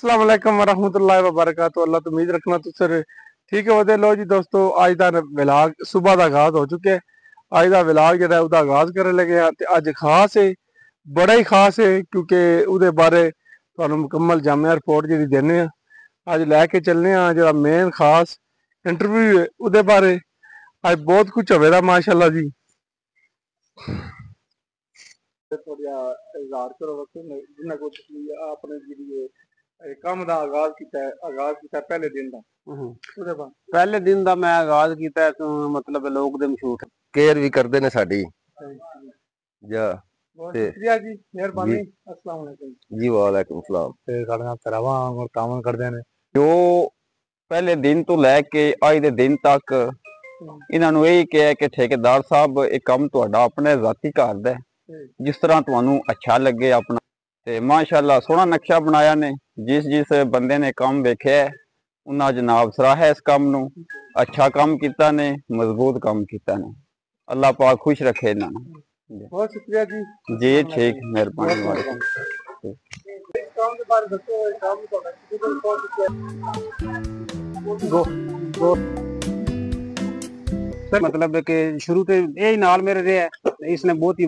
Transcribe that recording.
अस्सलाम वालेकुम वरहमतुल्लाहि वबरकातुहू। अल्लाह तो उम्मीद रखना तुसर ठीक है वधे। लो जी दोस्तों, अज का विलाग सुबह का आगाज हो चुके। अज का विलाग जो है आगाज करने लगे हैं। तो अज खास है, बड़ा ही खास है, क्योंकि उहदे बारे तुहानू मुकम्मल जामिया रिपोर्ट जी देने अज लैके चलने जो मेन खास इंटरव्यू है उहदे बारे। अज बहुत कुछ होवेगा माशाअल्लाह जी। इजहार करो जिन्ना कुछ अपने काम का आगाज किया पहले दिन का। पहले दिन का मैं आगाज किया मतलब लोग दे मशहूर केयर भी करते ने साडी जा बहुत शुक्रिया जी, मेहरबानी। अस्सलाम वालेकुम जी। वालेकुम सलाम। ते साडे नाल तरावा और काम करदे ने जो पहले दिन तो लैके अज दे दिन तक इन्हां नू यही कहा कि ठेकेदार साहब ये काम तुहाडा अपने जाती घर दा जिस तरह तुहानू अच्छा लगे अपना। ते माशाअल्लाह सोहना नक्शा बनाया ने। जिस जिस बंदे ने काम वेख्या है उन्हें जनाब सराहा इस काम नू। अच्छा काम किया ने, मजबूत काम किया ने। अल्लाह पाक खुश रखे इन्हां नू। बहुत शुक्रिया जी जी ठीक, मेहरबानी। काम के बारे दसो, काम मतलब कि शुरू से यही नाल मेरे रहा है, इसने बहुत ही